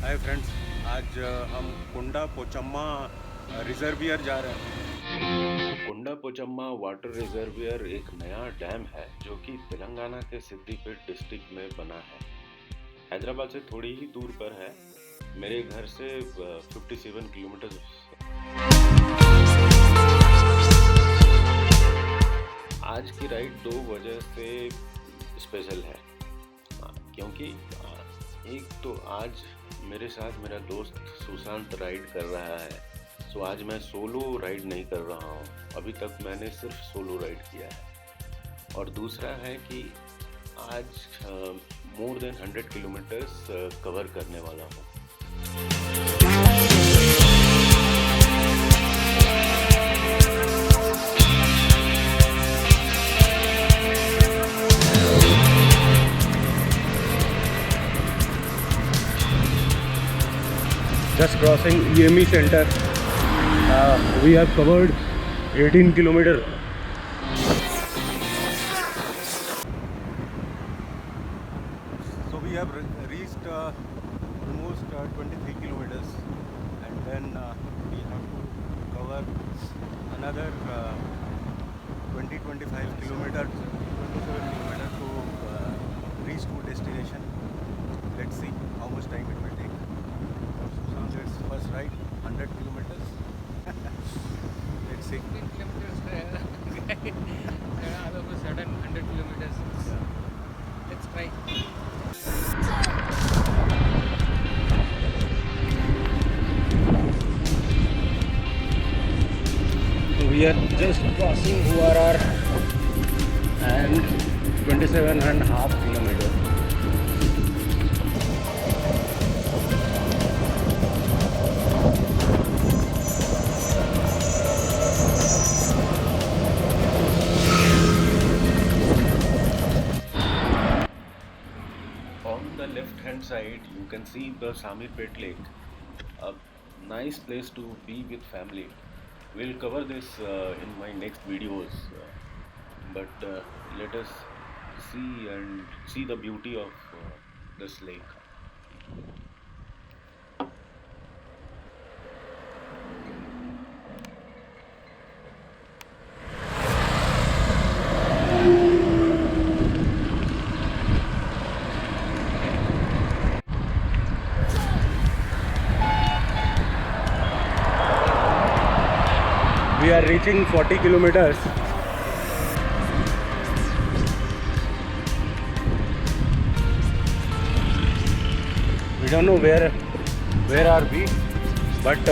Hi friends, आज हम कुंडा Pochamma reservoir जा रहे हैं। कुंडा पोचम्मा वाटर रिजर्वियर एक नया डैम है जो कि तेलंगाना के सिद्दीपेट डिस्ट्रिक्ट में बना है। हैदराबाद से थोड़ी ही दूर पर है। मेरे घर से 57 किलोमीटर। आज की राइड दो वजह से स्पेशल है। क्योंकि एक तो आज मेरे साथ मेरा दोस्त सुशांत राइड कर रहा है। सो आज मैं सोलो राइड नहीं कर रहा हूँ। अभी तक मैंने सिर्फ सोलो राइड किया है। और दूसरा है कि आज मोर देन 100 किलोमीटर्स कवर करने वाला हूँ। Just crossing EME center. We have covered 18 kilometer. So we have reached almost 23 kilometers, and then we have to cover another 20-25 kilometers, 27 kilometers to reach to destination. Let's see how much time it will take. Sushant's first ride, 100 kilometers. Let's see. 15 kilometers all of a sudden 100 kilometers. Let's try. So we are just crossing ORR and 27.5 kilometers. On the left hand side, you can see the Samirpet Lake, a nice place to be with family. We'll cover this in my next videos, but let us see the beauty of this lake. We are reaching 40 kilometers. We don't know where are we, but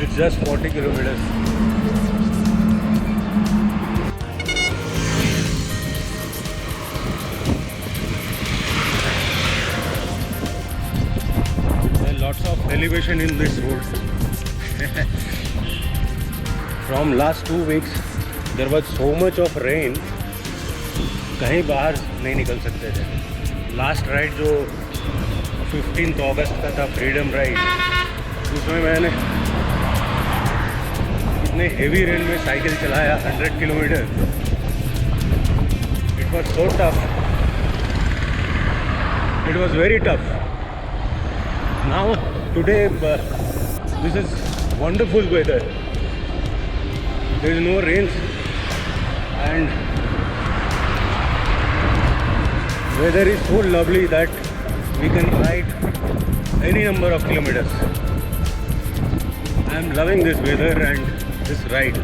it's just 40 kilometers. There are lots of elevation in this road. From last 2 weeks there was so much of rain, कहीं बाहर नहीं निकल सकते थे। Last ride जो 15 अगस्त का था, freedom ride, उसमें मैंने इतने हेवी रेन में साइकिल चलाया 100 kilometre. It was so tough, it was very tough. Now today this is wonderful weather. There is no rain and weather is so lovely that we can ride any number of kilometers. I am loving this weather and this ride.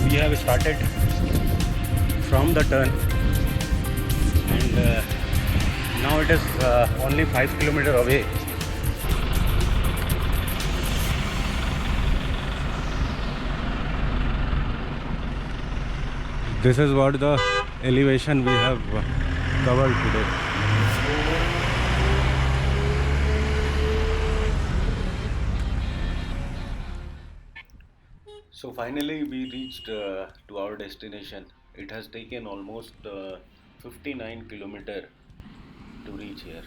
We have started from the turn, and now it is only 5 kilometers away. This is what the elevation we have covered today. So finally we reached to our destination. It has taken almost 59 kilometers to reach here.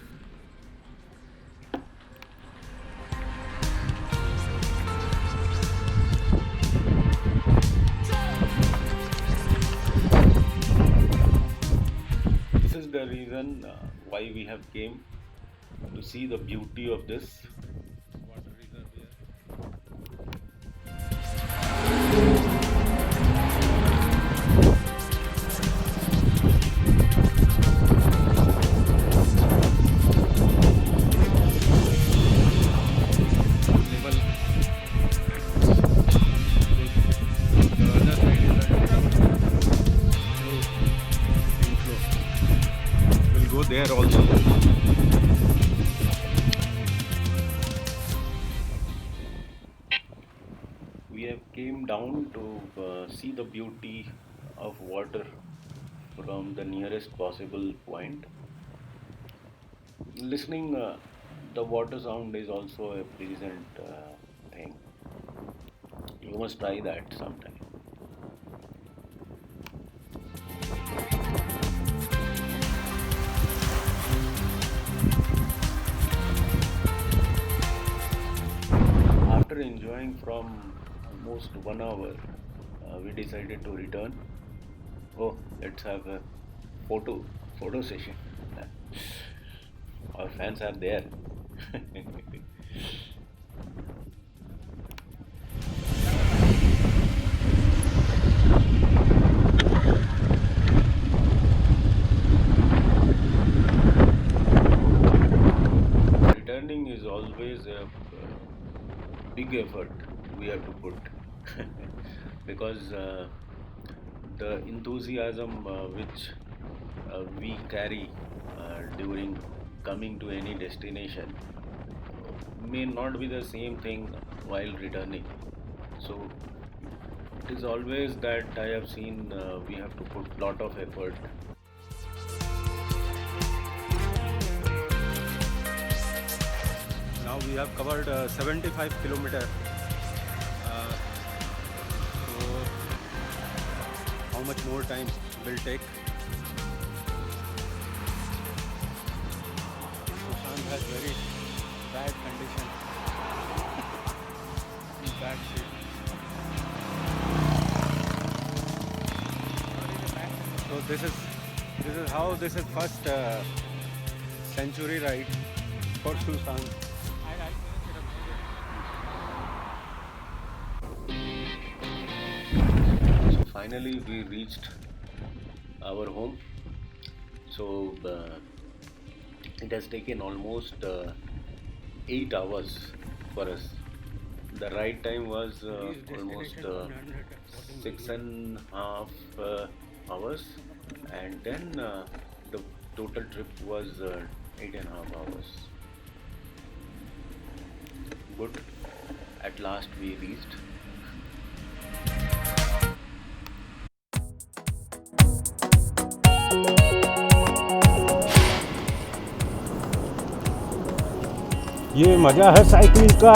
reason why we have came to see the beauty of this water reserve here. Level. The other side is inflow. We'll go there also. We have came down to see the beauty of water from the nearest possible point. Listening the water sound is also a pleasant thing. You must try that sometime. After enjoying from almost 1 hour, we decided to return. Oh, let's have a photo session. Our fans are there. Returning is always a big effort we have to put because the enthusiasm which we carry during coming to any destination may not be the same thing while returning. So it is always that I have seen we have to put lot of effort. Now we have covered 75 kilometers. So how much more time will take? Sushant has very bad condition. In bad shape. So this is how this is first century ride for Sushant. So finally we reached our home. So it has taken almost 8 hours for us. The ride time was almost 6.5 hours, and then the total trip was 8.5 hours. Good. At last we reached. ये मजा है cycle का।